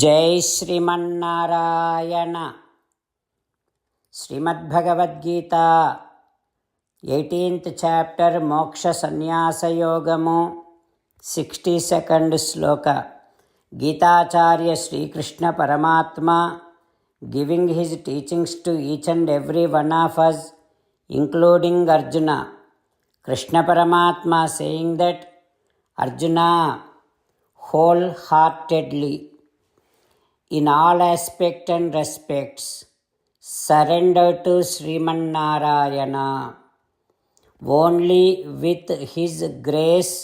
జై Srimannarayana. Srimad Bhagavad Gita 18th chapter మోక్ష సన్యాసయోగము 62nd Shloka. Gitacharya Shri Krishna Paramatma giving his teachings to each and every one of us, including Arjuna. Krishna Paramatma saying that Arjuna wholeheartedly, in all aspects and respects, surrender to Srimannarayana. Only with His grace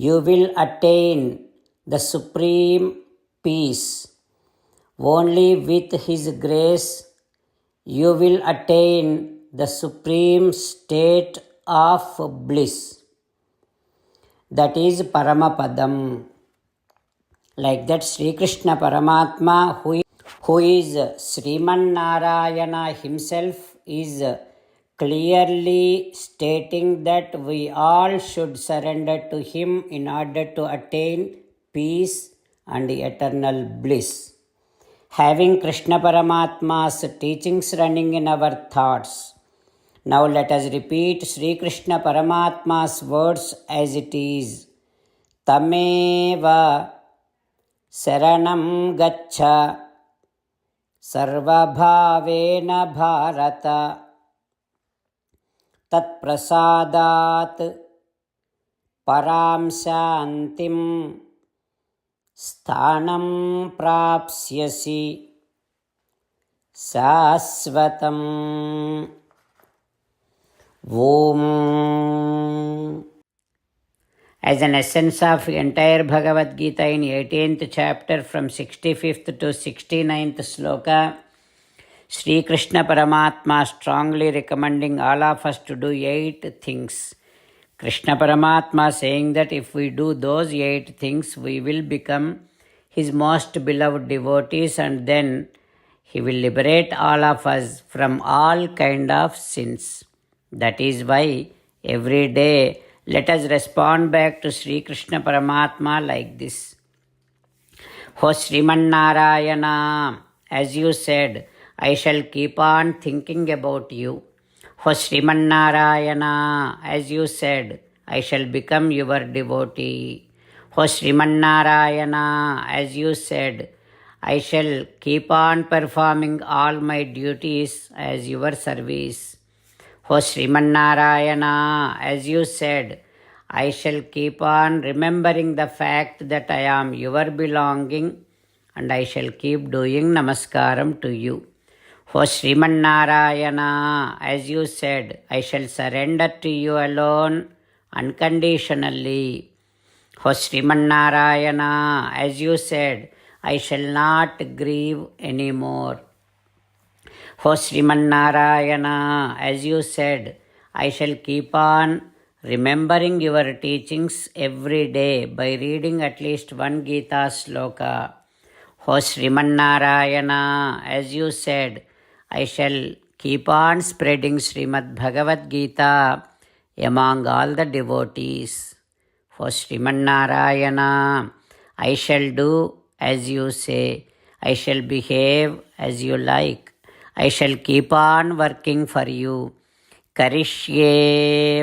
you will attain the supreme peace. Only with His grace you will attain the supreme state of bliss. That is Paramapadam. Like that, Sri Krishna Paramatma, who is Srimannarayana himself, is clearly stating that we all should surrender to him in order to attain peace and eternal bliss. Having Krishna Paramatma's teachings running in our thoughts, now let us repeat Sri Krishna Paramatma's words as it is. Tameva శరణం గచ్చ సర్వభావేన భారత, తత్ప్రసాదాత్ పరాం శాంతిం స్థానం ప్రాప్స్యసి శాశ్వతం. ఓం. As an essence of entire Bhagavad Gita in 18th chapter from 65th to 69th sloka, Sri Krishna Paramatma strongly recommending all of us to do 8 things. Krishna Paramatma saying that if we do those 8 things, we will become his most beloved devotees, and then he will liberate all of us from all kind of sins. That is why every day let us respond back to Sri Krishna Paramatma like this. O Srimannarayana, as you said, I shall keep on thinking about you. O Srimannarayana, as you said, I shall become your devotee. O Srimannarayana, as you said, I shall keep on performing all my duties as your service. O Srimannarayana, as you said, I shall keep on remembering the fact that I am your belonging, and I shall keep doing namaskaram to you. O Srimannarayana, as you said, I shall surrender to you alone unconditionally. O Srimannarayana, as you said, I shall not grieve anymore. O Srimannarayana, as you said, I shall keep on remembering your teachings every day by reading at least one Gita sloka. O Srimannarayana, as you said, I shall keep on spreading Srimad Bhagavad Gita among all the devotees. O Srimannarayana, I shall do as you say. I shall behave as you like. I shall keep on working for you. Karishye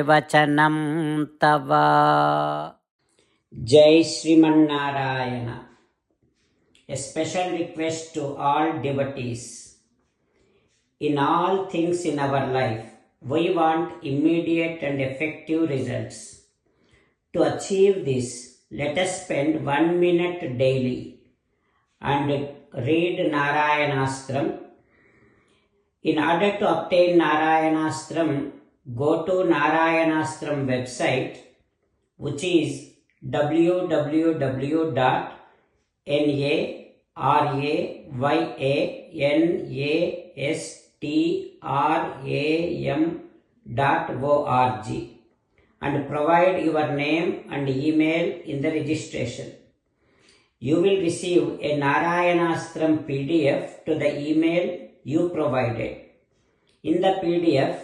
vachanam tava. Jai Srimannarayana. A special request to all devotees. In all things in our life, we want immediate and effective results. To achieve this, let us spend 1 minute daily and read Narayanastram. In order to obtain Narayanastram, go to Narayanastram website, which is www.narayanastram.org, and provide your name and email in the registration. You will receive a Narayanastram PDF to the email you provided. In the PDF,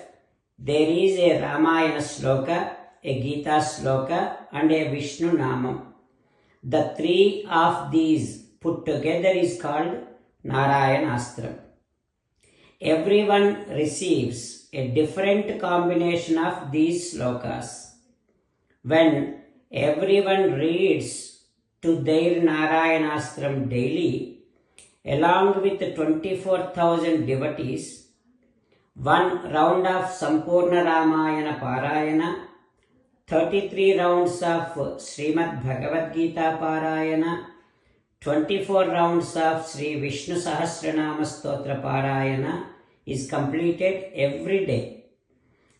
there is a Ramayana sloka, a Gita sloka, and a Vishnu Namam. The 3 of these put together is called Narayanastram. Everyone receives a different combination of these slokas. When everyone reads to their Narayanastram daily, along with 24,000 devotees, one round of Sampurna Ramayana Parayana, 33 rounds of Srimad Bhagavad Gita Parayana, 24 rounds of Sri Vishnu Sahasranama Stotra Parayana is completed every day.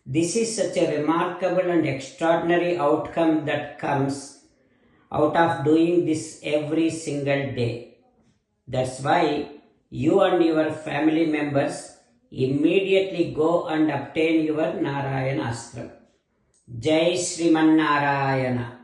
This is such a remarkable and extraordinary outcome that comes out of doing this every single day. That's why you and your family members immediately go and obtain your Narayanastram. Jai Sriman Narayana.